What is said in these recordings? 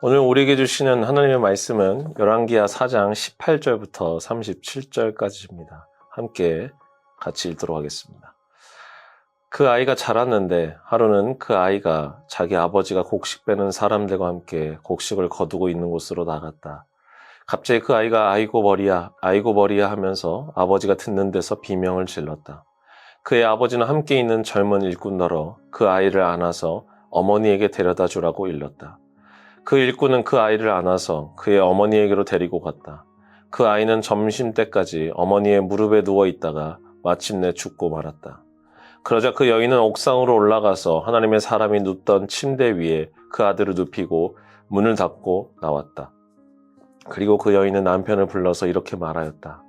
오늘 우리에게 주시는 하나님의 말씀은 열왕기하 4장 18절부터 37절까지입니다. 함께 같이 읽도록 하겠습니다. 그 아이가 자랐는데 하루는 그 아이가 자기 아버지가 곡식 빼는 사람들과 함께 곡식을 거두고 있는 곳으로 나갔다. 갑자기 그 아이가 아이고 머리야, 아이고 머리야 하면서 아버지가 듣는 데서 비명을 질렀다. 그의 아버지는 함께 있는 젊은 일꾼더러 그 아이를 안아서 어머니에게 데려다 주라고 일렀다. 그 일꾼은 그 아이를 안아서 그의 어머니에게로 데리고 갔다. 그 아이는 점심때까지 어머니의 무릎에 누워 있다가 마침내 죽고 말았다. 그러자 그 여인은 옥상으로 올라가서 하나님의 사람이 눕던 침대 위에 그 아들을 눕히고 문을 닫고 나왔다. 그리고 그 여인은 남편을 불러서 이렇게 말하였다.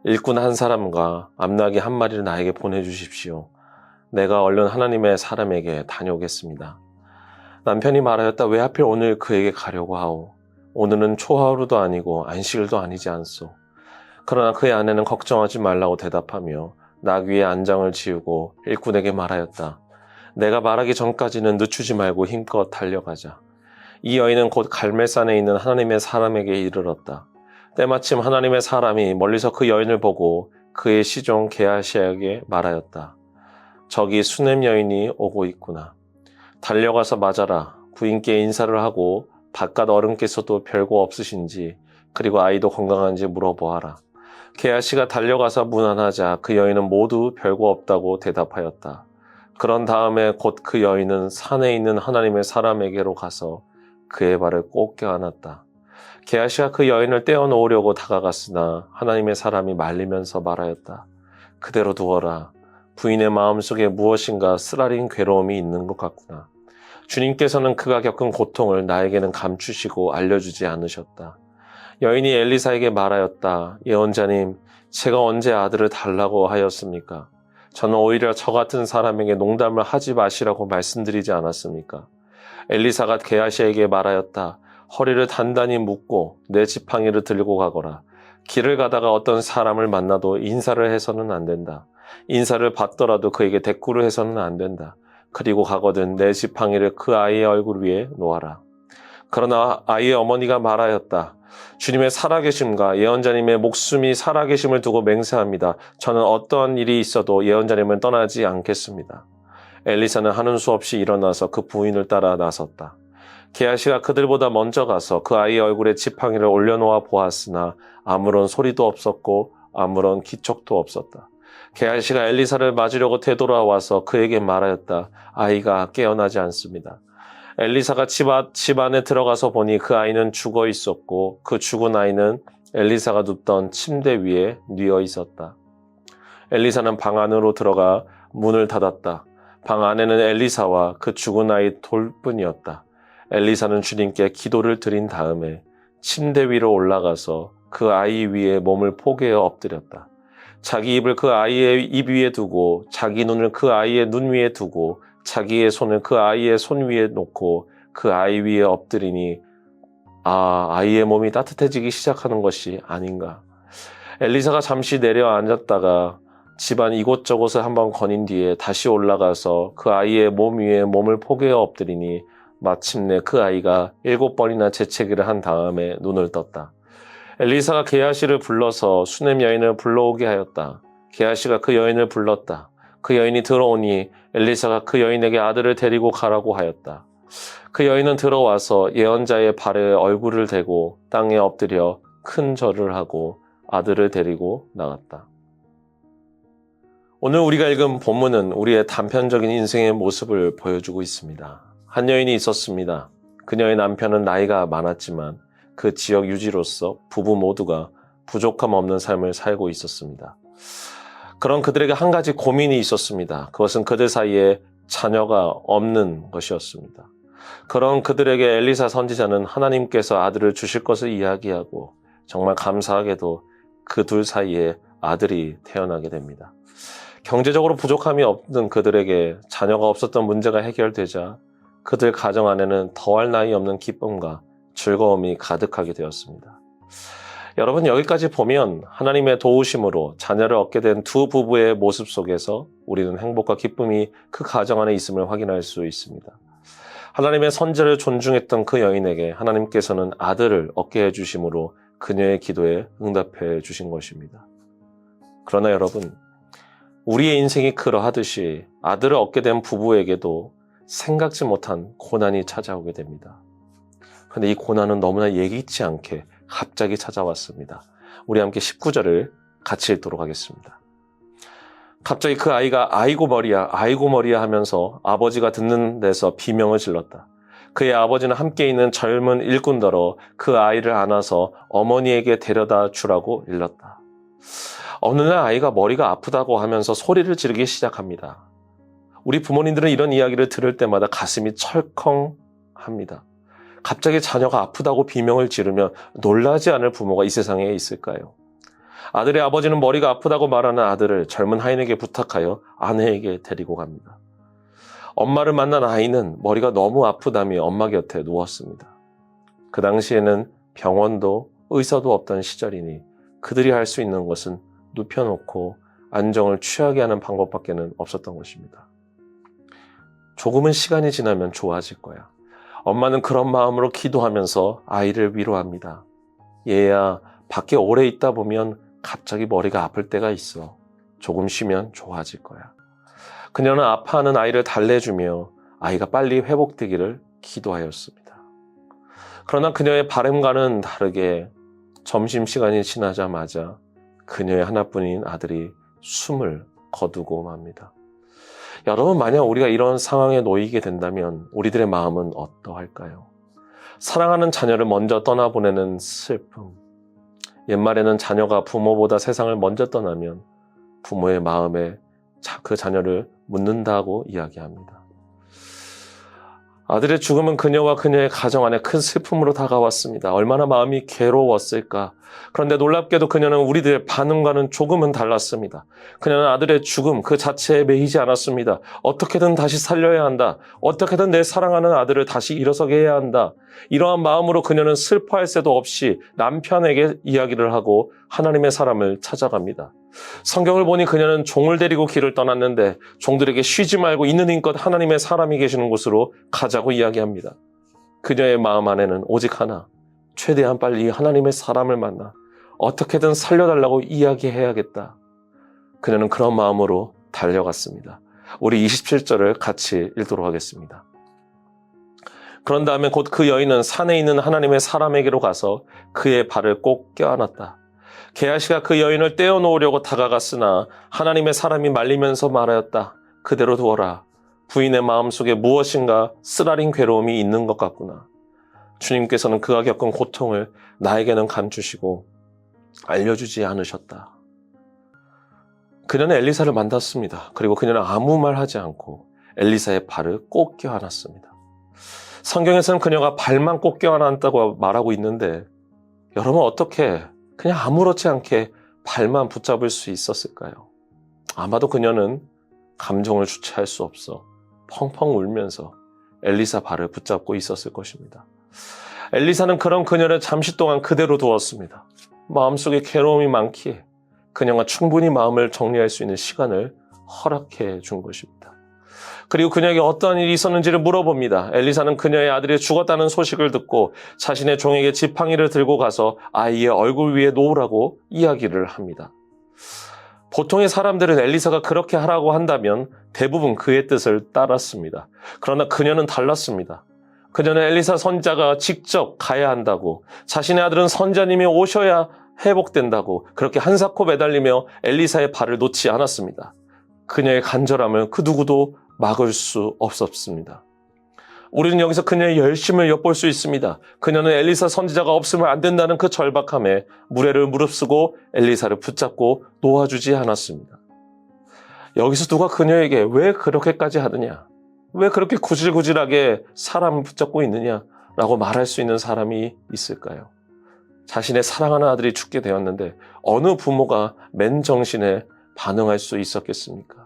일꾼 한 사람과 암나귀 한 마리를 나에게 보내주십시오. 내가 얼른 하나님의 사람에게 다녀오겠습니다. 남편이 말하였다. 왜 하필 오늘 그에게 가려고 하오? 오늘은 초하루도 아니고 안식일도 아니지 않소. 그러나 그의 아내는 걱정하지 말라고 대답하며 나귀의 안장을 지우고 일꾼에게 말하였다. 내가 말하기 전까지는 늦추지 말고 힘껏 달려가자. 이 여인은 곧 갈멜산에 있는 하나님의 사람에게 이르렀다. 때마침 하나님의 사람이 멀리서 그 여인을 보고 그의 시종 게하시에게 말하였다. 저기 수넴 여인이 오고 있구나. 달려가서 맞아라. 부인께 인사를 하고 바깥 어른께서도 별거 없으신지 그리고 아이도 건강한지 물어보아라. 게하시가 달려가서 문안하자 그 여인은 모두 별거 없다고 대답하였다. 그런 다음에 곧 그 여인은 산에 있는 하나님의 사람에게로 가서 그의 발을 꼭 껴안았다. 게하시가 그 여인을 떼어놓으려고 다가갔으나 하나님의 사람이 말리면서 말하였다. 그대로 두어라. 부인의 마음속에 무엇인가 쓰라린 괴로움이 있는 것 같구나. 주님께서는 그가 겪은 고통을 나에게는 감추시고 알려주지 않으셨다. 여인이 엘리사에게 말하였다. 예언자님, 제가 언제 아들을 달라고 하였습니까? 저는 오히려 저 같은 사람에게 농담을 하지 마시라고 말씀드리지 않았습니까? 엘리사가 게하시에게 말하였다. 허리를 단단히 묶고 내 지팡이를 들고 가거라. 길을 가다가 어떤 사람을 만나도 인사를 해서는 안 된다. 인사를 받더라도 그에게 대꾸를 해서는 안 된다. 그리고 가거든 내 지팡이를 그 아이의 얼굴 위에 놓아라. 그러나 아이의 어머니가 말하였다. 주님의 살아계심과 예언자님의 목숨이 살아계심을 두고 맹세합니다. 저는 어떠한 일이 있어도 예언자님을 떠나지 않겠습니다. 엘리사는 하는 수 없이 일어나서 그 부인을 따라 나섰다. 게하시가 그들보다 먼저 가서 그 아이의 얼굴에 지팡이를 올려놓아 보았으나 아무런 소리도 없었고 아무런 기척도 없었다. 게하시가 엘리사를 맞으려고 되돌아와서 그에게 말하였다. 아이가 깨어나지 않습니다. 엘리사가 집 안에 들어가서 보니 그 아이는 죽어 있었고 그 죽은 아이는 엘리사가 눕던 침대 위에 뉘어 있었다. 엘리사는 방 안으로 들어가 문을 닫았다. 방 안에는 엘리사와 그 죽은 아이 돌뿐이었다. 엘리사는 주님께 기도를 드린 다음에 침대 위로 올라가서 그 아이 위에 몸을 포개어 엎드렸다. 자기 입을 그 아이의 입 위에 두고 자기 눈을 그 아이의 눈 위에 두고 자기의 손을 그 아이의 손 위에 놓고 그 아이 위에 엎드리니 아이의 몸이 따뜻해지기 시작하는 것이 아닌가. 엘리사가 잠시 내려앉았다가 집안 이곳저곳을 한번 거닌 뒤에 다시 올라가서 그 아이의 몸 위에 몸을 포개어 엎드리니 마침내 그 아이가 7번이나 재채기를 한 다음에 눈을 떴다. 엘리사가 게하시를 불러서 수넴 여인을 불러오게 하였다. 게하시가 그 여인을 불렀다. 그 여인이 들어오니 엘리사가 그 여인에게 아들을 데리고 가라고 하였다. 그 여인은 들어와서 예언자의 발에 얼굴을 대고 땅에 엎드려 큰 절을 하고 아들을 데리고 나갔다. 오늘 우리가 읽은 본문은 우리의 단편적인 인생의 모습을 보여주고 있습니다. 한 여인이 있었습니다. 그녀의 남편은 나이가 많았지만 그 지역 유지로서 부부 모두가 부족함 없는 삶을 살고 있었습니다. 그런 그들에게 한 가지 고민이 있었습니다. 그것은 그들 사이에 자녀가 없는 것이었습니다. 그런 그들에게 엘리사 선지자는 하나님께서 아들을 주실 것을 이야기하고 정말 감사하게도 그 둘 사이에 아들이 태어나게 됩니다. 경제적으로 부족함이 없는 그들에게 자녀가 없었던 문제가 해결되자 그들 가정 안에는 더할 나위 없는 기쁨과 즐거움이 가득하게 되었습니다. 여러분, 여기까지 보면 하나님의 도우심으로 자녀를 얻게 된 두 부부의 모습 속에서 우리는 행복과 기쁨이 그 가정 안에 있음을 확인할 수 있습니다. 하나님의 선지자를 존중했던 그 여인에게 하나님께서는 아들을 얻게 해주심으로 그녀의 기도에 응답해 주신 것입니다. 그러나 여러분, 우리의 인생이 그러하듯이 아들을 얻게 된 부부에게도 생각지 못한 고난이 찾아오게 됩니다. 그런데 이 고난은 너무나 예기치 않게 갑자기 찾아왔습니다. 우리 함께 19절을 같이 읽도록 하겠습니다. 갑자기 그 아이가 아이고 머리야 하면서 아버지가 듣는 데서 비명을 질렀다. 그의 아버지는 함께 있는 젊은 일꾼더러 그 아이를 안아서 어머니에게 데려다 주라고 일렀다. 어느 날 아이가 머리가 아프다고 하면서 소리를 지르기 시작합니다. 우리 부모님들은 이런 이야기를 들을 때마다 가슴이 철컹합니다. 갑자기 자녀가 아프다고 비명을 지르면 놀라지 않을 부모가 이 세상에 있을까요? 아들의 아버지는 머리가 아프다고 말하는 아들을 젊은 하인에게 부탁하여 아내에게 데리고 갑니다. 엄마를 만난 아이는 머리가 너무 아프다며 엄마 곁에 누웠습니다. 그 당시에는 병원도 의사도 없던 시절이니 그들이 할 수 있는 것은 눕혀놓고 안정을 취하게 하는 방법밖에는 없었던 것입니다. 조금은 시간이 지나면 좋아질 거야. 엄마는 그런 마음으로 기도하면서 아이를 위로합니다. 얘야, 밖에 오래 있다 보면 갑자기 머리가 아플 때가 있어. 조금 쉬면 좋아질 거야. 그녀는 아파하는 아이를 달래주며 아이가 빨리 회복되기를 기도하였습니다. 그러나 그녀의 바람과는 다르게 점심시간이 지나자마자 그녀의 하나뿐인 아들이 숨을 거두고 맙니다. 여러분, 만약 우리가 이런 상황에 놓이게 된다면 우리들의 마음은 어떠할까요? 사랑하는 자녀를 먼저 떠나보내는 슬픔. 옛말에는 자녀가 부모보다 세상을 먼저 떠나면 부모의 마음에 그 자녀를 묻는다고 이야기합니다. 아들의 죽음은 그녀와 그녀의 가정 안에 큰 슬픔으로 다가왔습니다. 얼마나 마음이 괴로웠을까. 그런데 놀랍게도 그녀는 우리들의 반응과는 조금은 달랐습니다. 그녀는 아들의 죽음 그 자체에 매이지 않았습니다. 어떻게든 다시 살려야 한다. 어떻게든 내 사랑하는 아들을 다시 일어서게 해야 한다. 이러한 마음으로 그녀는 슬퍼할 새도 없이 남편에게 이야기를 하고 하나님의 사람을 찾아갑니다. 성경을 보니 그녀는 종을 데리고 길을 떠났는데 종들에게 쉬지 말고 있는 힘껏 하나님의 사람이 계시는 곳으로 가자고 이야기합니다. 그녀의 마음 안에는 오직 하나, 최대한 빨리 하나님의 사람을 만나 어떻게든 살려달라고 이야기해야겠다. 그녀는 그런 마음으로 달려갔습니다. 우리 27절을 같이 읽도록 하겠습니다. 그런 다음에 곧 그 여인은 산에 있는 하나님의 사람에게로 가서 그의 발을 꼭 껴안았다. 게하시가 그 여인을 떼어놓으려고 다가갔으나 하나님의 사람이 말리면서 말하였다. 그대로 두어라. 부인의 마음속에 무엇인가 쓰라린 괴로움이 있는 것 같구나. 주님께서는 그가 겪은 고통을 나에게는 감추시고 알려주지 않으셨다. 그녀는 엘리사를 만났습니다. 그리고 그녀는 아무 말 하지 않고 엘리사의 발을 꼭 껴안았습니다. 성경에서는 그녀가 발만 꼭 껴안았다고 말하고 있는데 여러분, 어떻게 그냥 아무렇지 않게 발만 붙잡을 수 있었을까요? 아마도 그녀는 감정을 주체할 수 없어 펑펑 울면서 엘리사 발을 붙잡고 있었을 것입니다. 엘리사는 그런 그녀를 잠시 동안 그대로 두었습니다. 마음속에 괴로움이 많기에 그녀가 충분히 마음을 정리할 수 있는 시간을 허락해 준 것입니다. 그리고 그녀에게 어떠한 일이 있었는지를 물어봅니다. 엘리사는 그녀의 아들이 죽었다는 소식을 듣고 자신의 종에게 지팡이를 들고 가서 아이의 얼굴 위에 놓으라고 이야기를 합니다. 보통의 사람들은 엘리사가 그렇게 하라고 한다면 대부분 그의 뜻을 따랐습니다. 그러나 그녀는 달랐습니다. 그녀는 엘리사 선지자가 직접 가야 한다고, 자신의 아들은 선지자님이 오셔야 회복된다고 그렇게 한사코 매달리며 엘리사의 발을 놓지 않았습니다. 그녀의 간절함을 그 누구도 막을 수 없었습니다. 우리는 여기서 그녀의 열심을 엿볼 수 있습니다. 그녀는 엘리사 선지자가 없으면 안 된다는 그 절박함에 무례를 무릅쓰고 엘리사를 붙잡고 놓아주지 않았습니다. 여기서 누가 그녀에게 왜 그렇게까지 하느냐, 왜 그렇게 구질구질하게 사람을 붙잡고 있느냐라고 말할 수 있는 사람이 있을까요? 자신의 사랑하는 아들이 죽게 되었는데 어느 부모가 맨정신에 반응할 수 있었겠습니까?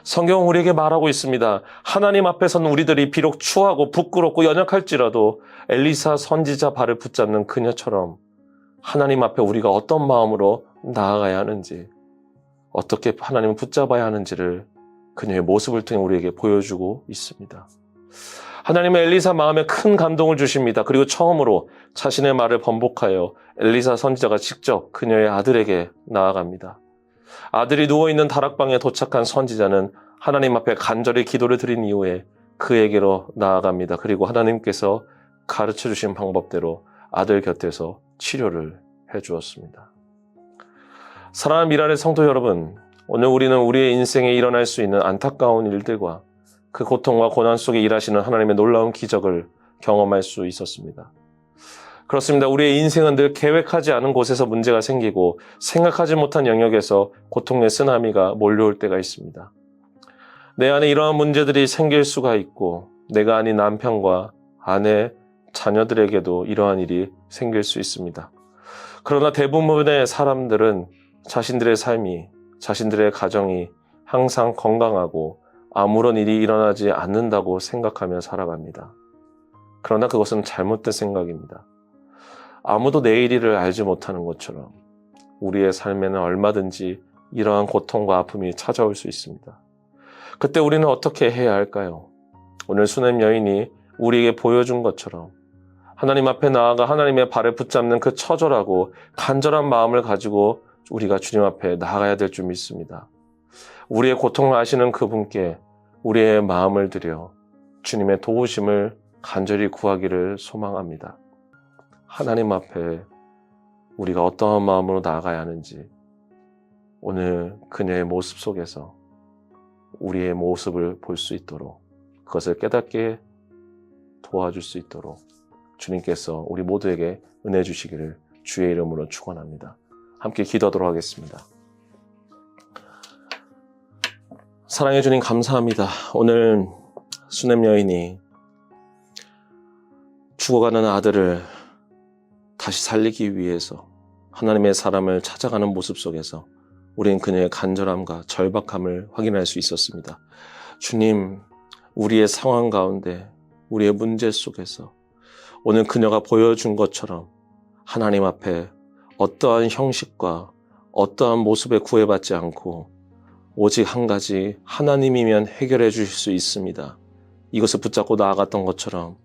성경은 우리에게 말하고 있습니다. 하나님 앞에서는 우리들이 비록 추하고 부끄럽고 연약할지라도 엘리사 선지자 발을 붙잡는 그녀처럼 하나님 앞에 우리가 어떤 마음으로 나아가야 하는지, 어떻게 하나님을 붙잡아야 하는지를 그녀의 모습을 통해 우리에게 보여주고 있습니다. 하나님은 엘리사 마음에 큰 감동을 주십니다. 그리고 처음으로 자신의 말을 번복하여 엘리사 선지자가 직접 그녀의 아들에게 나아갑니다. 아들이 누워있는 다락방에 도착한 선지자는 하나님 앞에 간절히 기도를 드린 이후에 그에게로 나아갑니다. 그리고 하나님께서 가르쳐 주신 방법대로 아들 곁에서 치료를 해주었습니다. 사랑하는 미랄의 성도 여러분, 오늘 우리는 우리의 인생에 일어날 수 있는 안타까운 일들과 그 고통과 고난 속에 일하시는 하나님의 놀라운 기적을 경험할 수 있었습니다. 그렇습니다. 우리의 인생은 늘 계획하지 않은 곳에서 문제가 생기고 생각하지 못한 영역에서 고통의 쓰나미가 몰려올 때가 있습니다. 내 안에 이러한 문제들이 생길 수가 있고 내가 아닌 남편과 아내, 자녀들에게도 이러한 일이 생길 수 있습니다. 그러나 대부분의 사람들은 자신들의 삶이, 자신들의 가정이 항상 건강하고 아무런 일이 일어나지 않는다고 생각하며 살아갑니다. 그러나 그것은 잘못된 생각입니다. 아무도 내일을 알지 못하는 것처럼 우리의 삶에는 얼마든지 이러한 고통과 아픔이 찾아올 수 있습니다. 그때 우리는 어떻게 해야 할까요? 오늘 수넴 여인이 우리에게 보여준 것처럼 하나님 앞에 나아가 하나님의 발을 붙잡는 그 처절하고 간절한 마음을 가지고 우리가 주님 앞에 나아가야 될 줄 믿습니다. 우리의 고통을 아시는 그분께 우리의 마음을 드려 주님의 도우심을 간절히 구하기를 소망합니다. 하나님 앞에 우리가 어떠한 마음으로 나아가야 하는지 오늘 그녀의 모습 속에서 우리의 모습을 볼 수 있도록 그것을 깨닫게 도와줄 수 있도록 주님께서 우리 모두에게 은혜 주시기를 주의 이름으로 축원합니다. 함께 기도하도록 하겠습니다. 사랑해 주님 감사합니다. 오늘 수넴 여인이 죽어가는 아들을 다시 살리기 위해서 하나님의 사람을 찾아가는 모습 속에서 우리는 그녀의 간절함과 절박함을 확인할 수 있었습니다. 주님, 우리의 상황 가운데 우리의 문제 속에서 오늘 그녀가 보여준 것처럼 하나님 앞에 어떠한 형식과 어떠한 모습에 구애받지 않고 오직 한 가지 하나님이면 해결해 주실 수 있습니다. 이것을 붙잡고 나아갔던 것처럼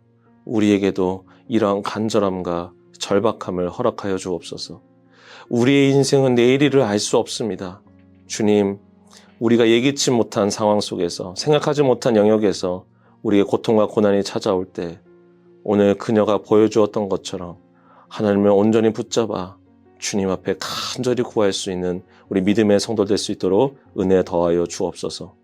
우리에게도 이러한 간절함과 절박함을 허락하여 주옵소서. 우리의 인생은 내일을 알 수 없습니다. 주님, 우리가 예기치 못한 상황 속에서 간직하지 못한 영역에서 우리의 고통과 고난이 찾아올 때 오늘 그녀가 보여주었던 것처럼 하나님을 온전히 붙잡아 주님 앞에 간절히 구할 수 있는 우리 믿음의 성도 될 수 있도록 은혜 더하여 주옵소서.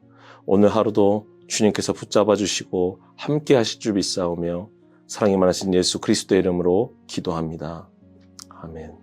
오늘 하루도 주님께서 붙잡아 주시고 함께 하실 줄 믿사오며 사랑이 많으신 예수 그리스도의 이름으로 기도합니다. 아멘.